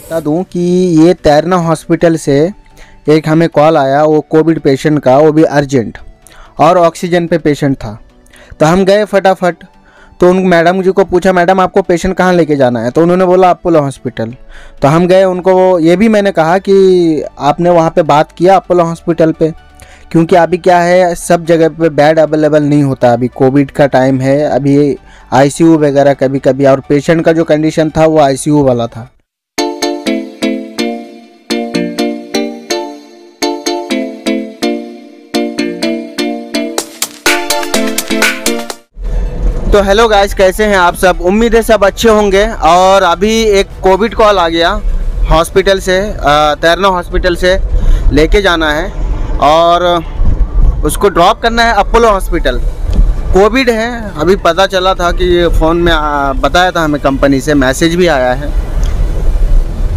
बता दूं कि ये तैरना हॉस्पिटल से एक हमें कॉल आया, वो कोविड पेशेंट का, वो भी अर्जेंट और ऑक्सीजन पे पेशेंट था। तो हम गए फटाफट। तो उन मैडम जी को पूछा, मैडम आपको पेशेंट कहाँ लेके जाना है? तो उन्होंने बोला अपोलो हॉस्पिटल। तो हम गए, उनको ये भी मैंने कहा कि आपने वहाँ पे बात किया अपोलो हॉस्पिटल पे, क्योंकि अभी क्या है, सब जगह पे बेड अवेलेबल नहीं होता। अभी कोविड का टाइम है, अभी आईसीयू वगैरह कभी कभी, और पेशेंट का जो कंडीशन था वो आईसीयू वाला था। तो हेलो गाइस, कैसे हैं आप सब? उम्मीद है सब अच्छे होंगे। और अभी एक कोविड कॉल आ गया हॉस्पिटल से, तैरना हॉस्पिटल से लेके जाना है और उसको ड्रॉप करना है अपोलो हॉस्पिटल। कोविड है, अभी पता चला था कि फ़ोन में बताया था हमें, कंपनी से मैसेज भी आया है।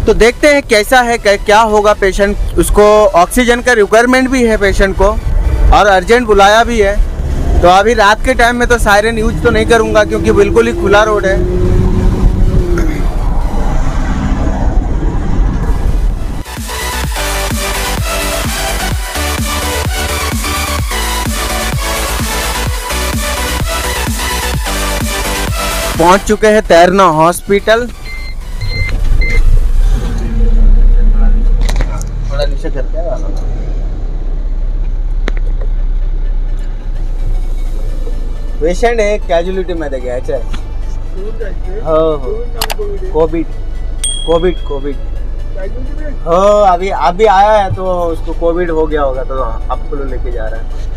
तो देखते हैं कैसा है, क्या होगा। पेशेंट, उसको ऑक्सीजन का रिक्वायरमेंट भी है पेशेंट को, और अर्जेंट बुलाया भी है। तो अभी रात के टाइम में तो सायरन यूज तो नहीं करूँगा, क्योंकि बिल्कुल ही खुला रोड है। पहुंच चुके हैं तैरना हॉस्पिटल। थोड़ा नीचे करके पेशेंट है, कैजुअलिटी मध्ये घ्यायचं आहे। हो कोविड कोविड कोविड हो, अभी आया है तो उसको कोविड हो गया होगा, तो अपोलो लेके जा रहा है।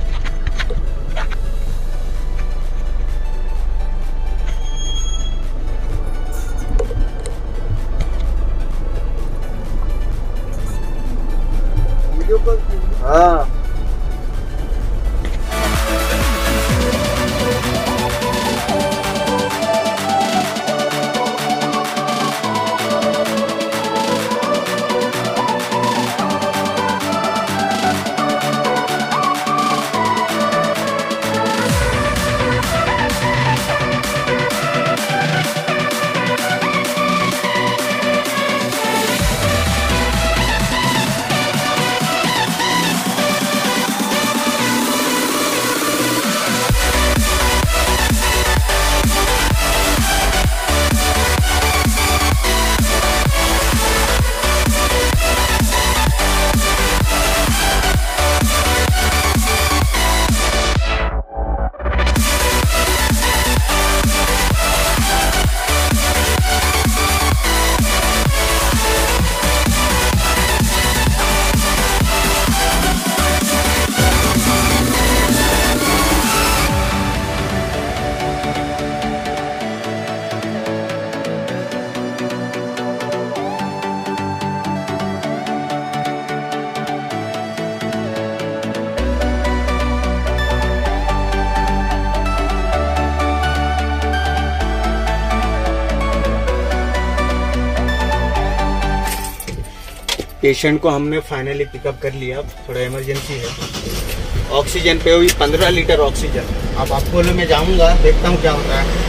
हाँ, पेशेंट को हमने फाइनली पिकअप कर लिया। थोड़ा इमरजेंसी है। ऑक्सीजन पे हुई 15 लीटर ऑक्सीजन। अब अपोलो में जाऊंगा, देखता हूँ क्या होता है।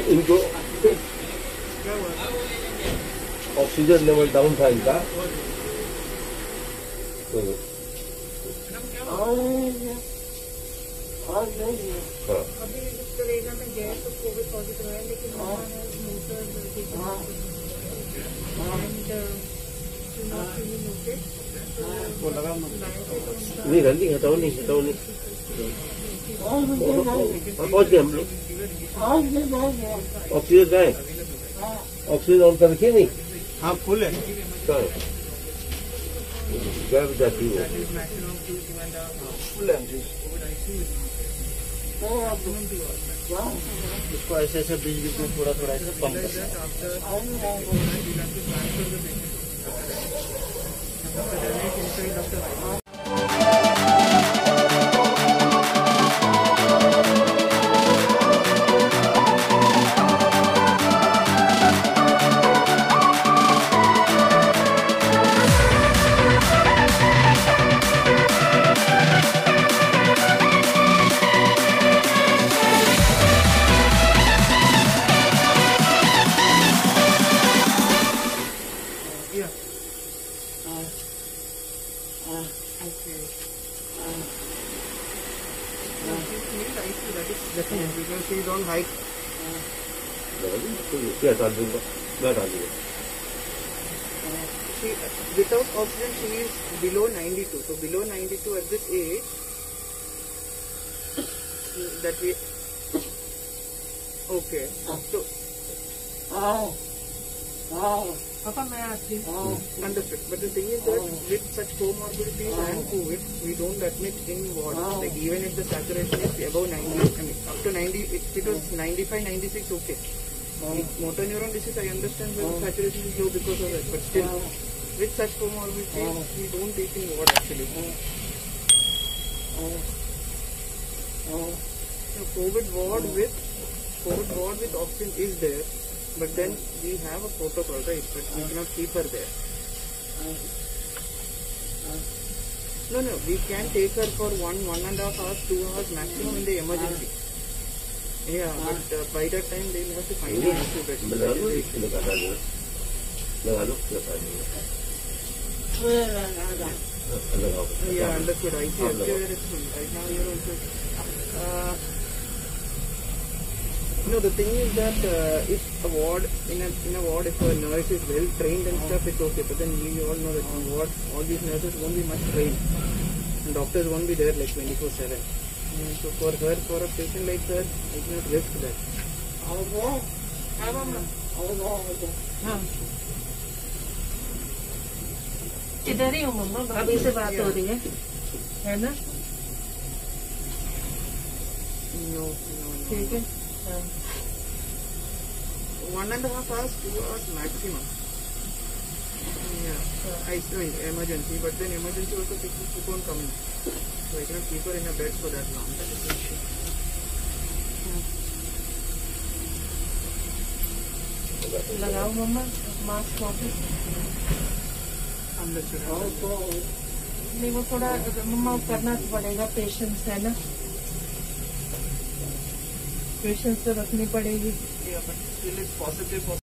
इनको ऑक्सीजन लेवल डाउन था इनका, तो अभी करेगा में गए तो कोविड पॉजिटिव है, लेकिन नहीं रंदी हटाओ नहीं पहुँच गए हम लोग। ऑक्सीजन का है, ऑक्सीजन ऑन कर रखिए नहीं। हाँ फुल है। Gap जाती हो. That is maximum 2.5 hours. Full empty. COVID ICU is not there. Maximum 2 hours. इसको ऐसे ऐसे बीच बीच में थोड़ा थोड़ा ऐसे पंप Like करना that, है। after we'll have to transfer the patient. After the night inside of the ICU. Yeah. Okay. She needs ICU, that is definite, because she is on high. क्या डाल दूँगा? मैं डाल दूँगा. She, without oxygen, she is below 92. So below 92 at this age, that we. Okay. So. Papa, may I ask you? Understood. But the thing is that with such comorbidities and COVID, we don't admit in ward. Like even if the saturation is above 90, I mean up to 90, if it was 95, 96, okay. Motor neuron disease, I understand when saturation is low because of that, but still, with such comorbidities, we don't take in ward actually. So COVID ward with oxygen is there. But then we have a protocol, right? But we cannot keep her there. No, we can take her for 1.5 hours, 2 hours maximum in the emergency. Yeah, but by that time they will have to find an ICU bed. मैं डाल दूँ इसको लगा दूँगा. लगा लो लगा दूँगा. लगाओ. Yeah, understood. ICU everywhere is full. Right now here also. No, the thing is that if a ward in a ward, if a nurse is well trained and stuff, it's okay. But then we all know that in ward, all these nurses won't be much trained, and doctors won't be there like 24/7. So for her, for a patient like her, I cannot risk that. इधर ही हूँ मम्मा, भाभी से बात हो रही है ना? No. ठीक है. 1.5 hours, 2 hours maximum. Yeah, I mean emergency, but then emergency also people won't come in. So I cannot keep her in a bed for that long. That is the issue. लगाओ मम्मा mask वापस. Understood. नहीं वो थोड़ा मम्मा करना तो पड़ेगा, patience है ना, पेशेंस तो रखनी पड़ेगी. Yeah, but still it's positive for.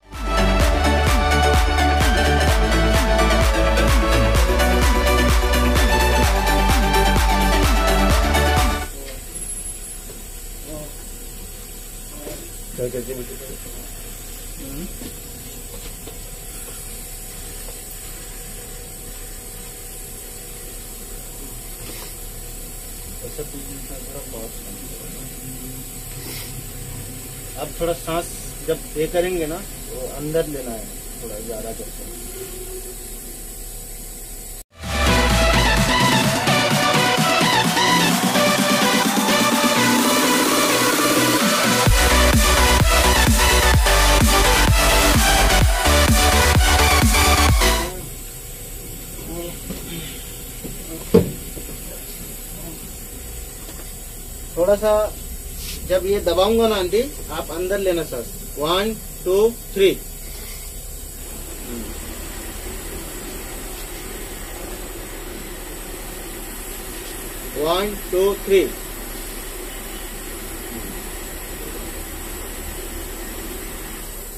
क्या कहते हैं? ऐसा बीच में थोड़ा बहुत अब थोड़ा सांस जब ये करेंगे ना तो अंदर लेना है थोड़ा ज्यादा करके. थोड़ा सा जब ये दबाऊंगा ना आंटी, आप अंदर लेना सांस. 1 2 3. 1 2 3.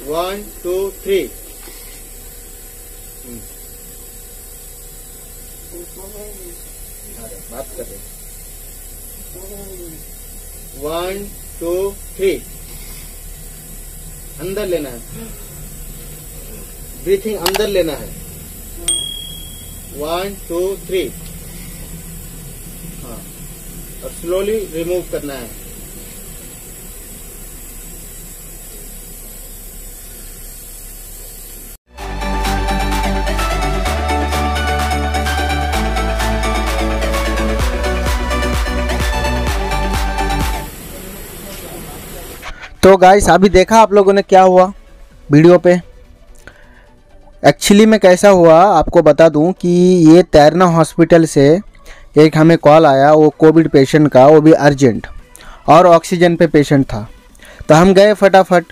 1 2 3. बात कर रहे. 1 2 3. अंदर लेना है, ब्रीथिंग अंदर लेना है. 1 2 3. हाँ, और स्लोली रिमूव करना है. गाइस अभी देखा आप लोगों ने क्या हुआ वीडियो पे। एक्चुअली में कैसा हुआ आपको बता दूं कि ये तैरना हॉस्पिटल से एक हमें कॉल आया, वो कोविड पेशेंट का, वो भी अर्जेंट और ऑक्सीजन पे पेशेंट था। तो हम गए फटाफट,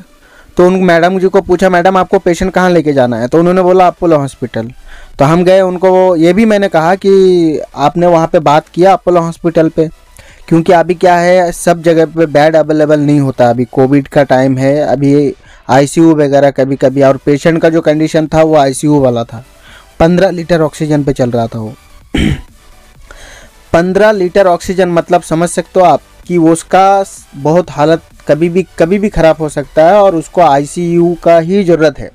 तो उन मैडम जी को पूछा, मैडम आपको पेशेंट कहाँ लेके जाना है? तो उन्होंने बोला अपोलो हॉस्पिटल। तो हम गए, उनको ये भी मैंने कहा कि आपने वहाँ पे बात किया अपोलो हॉस्पिटल पे, क्योंकि अभी क्या है सब जगह पे बेड अवेलेबल नहीं होता, अभी कोविड का टाइम है, अभी आईसीयू वगैरह कभी कभी, और पेशेंट का जो कंडीशन था वो आईसीयू वाला था। 15 लीटर ऑक्सीजन पे चल रहा था वो 15 लीटर ऑक्सीजन, मतलब समझ सकते हो आप कि वो उसका बहुत हालत कभी भी ख़राब हो सकता है और उसको आईसीयू का ही ज़रूरत है।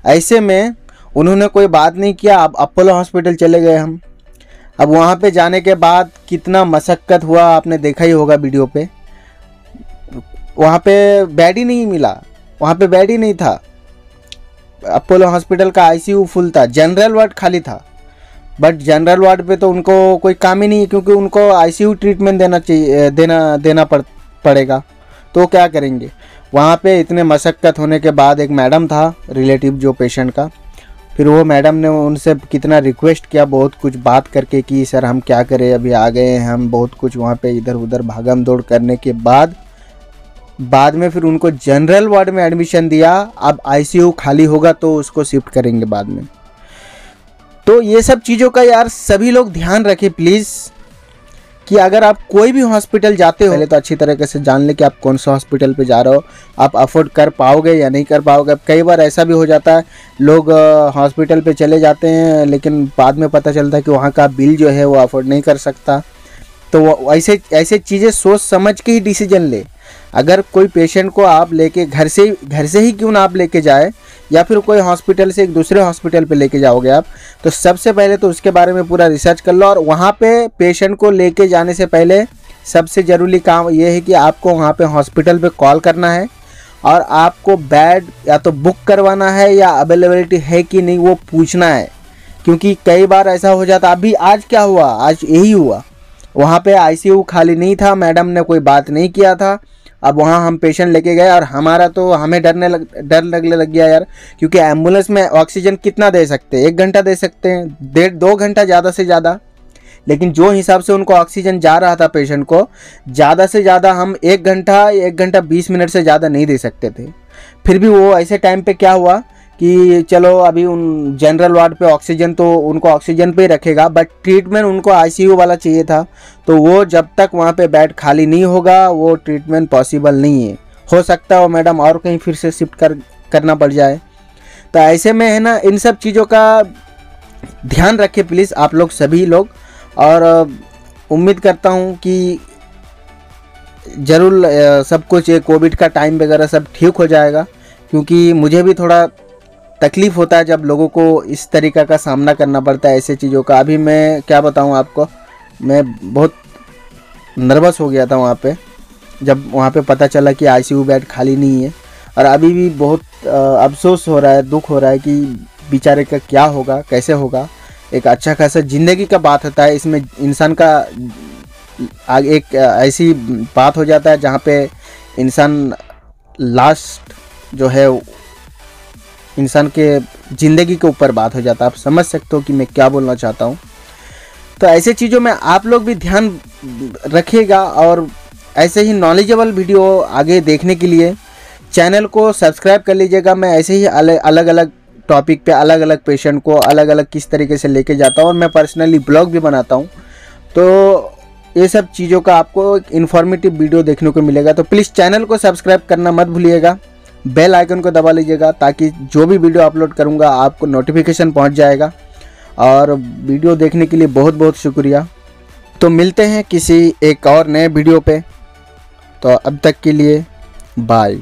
ऐसे में उन्होंने कोई बात नहीं किया। अब अपोलो हॉस्पिटल चले गए हम। अब वहाँ पे जाने के बाद कितना मशक्क़त हुआ आपने देखा ही होगा वीडियो पे। वहाँ पे बेड ही नहीं मिला, वहाँ पे बेड ही नहीं था। अपोलो हॉस्पिटल का आईसीयू फुल था, जनरल वार्ड खाली था, बट जनरल वार्ड पे तो उनको कोई काम ही नहीं है, क्योंकि उनको आईसीयू ट्रीटमेंट देना चाहिए, देना पड़ेगा। तो क्या करेंगे? वहाँ पे इतने मशक्क़त होने के बाद एक मैडम था रिलेटिव जो पेशेंट का, फिर वो मैडम ने उनसे कितना रिक्वेस्ट किया, बहुत कुछ बात करके कि सर हम क्या करें, अभी आ गए हैं हम, बहुत कुछ वहाँ पे इधर उधर भागम दौड़ करने के बाद में फिर उनको जनरल वार्ड में एडमिशन दिया। अब आईसीयू खाली होगा तो उसको शिफ्ट करेंगे बाद में। तो ये सब चीज़ों का यार सभी लोग ध्यान रखें प्लीज़, कि अगर आप कोई भी हॉस्पिटल जाते हो पहले तो अच्छी तरीके से जान ले कि आप कौन सा हॉस्पिटल पे जा रहे हो, आप अफोर्ड कर पाओगे या नहीं कर पाओगे। कई बार ऐसा भी हो जाता है, लोग हॉस्पिटल पे चले जाते हैं लेकिन बाद में पता चलता है कि वहाँ का बिल जो है वो अफोर्ड नहीं कर सकता। तो ऐसे चीज़ें सोच समझ के ही डिसीजन ले। अगर कोई पेशेंट को आप लेके घर से ही क्यों ना आप लेके जाए, या फिर कोई हॉस्पिटल से एक दूसरे हॉस्पिटल पे लेके जाओगे आप, तो सबसे पहले तो उसके बारे में पूरा रिसर्च कर लो। और वहाँ पे पेशेंट को लेके जाने से पहले सबसे ज़रूरी काम ये है कि आपको वहाँ पे हॉस्पिटल पे कॉल करना है और आपको बेड या तो बुक करवाना है या अवेलेबिलिटी है कि नहीं वो पूछना है। क्योंकि कई बार ऐसा हो जाता, अभी आज क्या हुआ, आज यही हुआ, वहाँ पे आईसीयू खाली नहीं था, मैडम ने कोई बात नहीं किया था। अब वहाँ हम पेशेंट लेके गए और हमें डर लगने लग गया यार, क्योंकि एम्बुलेंस में ऑक्सीजन कितना दे सकते हैं? 1 घंटा दे सकते हैं, 1.5-2 घंटा ज़्यादा से ज़्यादा। लेकिन जो हिसाब से उनको ऑक्सीजन जा रहा था पेशेंट को, ज़्यादा से ज़्यादा हम 1 घंटा 20 मिनट से ज़्यादा नहीं दे सकते थे। फिर भी वो ऐसे टाइम पे क्या हुआ कि चलो अभी उन जनरल वार्ड पे ऑक्सीजन, तो उनको ऑक्सीजन पे ही रखेगा, बट ट्रीटमेंट उनको आईसीयू वाला चाहिए था। तो वो जब तक वहाँ पे बेड खाली नहीं होगा वो ट्रीटमेंट पॉसिबल नहीं है। हो सकता है वो मैडम और कहीं फिर से शिफ्ट करना पड़ जाए। तो ऐसे में है ना, इन सब चीज़ों का ध्यान रखें प्लीज़ आप लोग सभी लोग। और उम्मीद करता हूँ कि ज़रूर सब कुछ ये कोविड का टाइम वगैरह सब ठीक हो जाएगा, क्योंकि मुझे भी थोड़ा तकलीफ़ होता है जब लोगों को इस तरीक़ा का सामना करना पड़ता है ऐसे चीज़ों का। अभी मैं क्या बताऊं आपको, मैं बहुत नर्वस हो गया था वहाँ पे, जब वहाँ पे पता चला कि आईसीयू बेड खाली नहीं है। और अभी भी बहुत अफसोस हो रहा है, दुख हो रहा है कि बेचारे का क्या होगा, कैसे होगा। एक अच्छा खासा ज़िंदगी का बात होता है, इसमें इंसान का एक ऐसी बात हो जाता है जहाँ पे इंसान लास्ट जो है इंसान के ज़िंदगी के ऊपर बात हो जाता है। आप समझ सकते हो कि मैं क्या बोलना चाहता हूँ। तो ऐसे चीज़ों में आप लोग भी ध्यान रखिएगा, और ऐसे ही नॉलेजेबल वीडियो आगे देखने के लिए चैनल को सब्सक्राइब कर लीजिएगा। मैं ऐसे ही अलग अलग टॉपिक पे अलग अलग पेशेंट को अलग अलग किस तरीके से लेके जाता हूँ, और मैं पर्सनली ब्लॉग भी बनाता हूँ। तो ये सब चीज़ों का आपको एक इन्फॉर्मेटिव वीडियो देखने को मिलेगा। तो प्लीज़ चैनल को सब्सक्राइब करना मत भूलिएगा, बेल आइकन को दबा लीजिएगा, ताकि जो भी वीडियो अपलोड करूँगा आपको नोटिफिकेशन पहुँच जाएगा। और वीडियो देखने के लिए बहुत बहुत शुक्रिया। तो मिलते हैं किसी एक और नए वीडियो पे, तो अब तक के लिए बाय।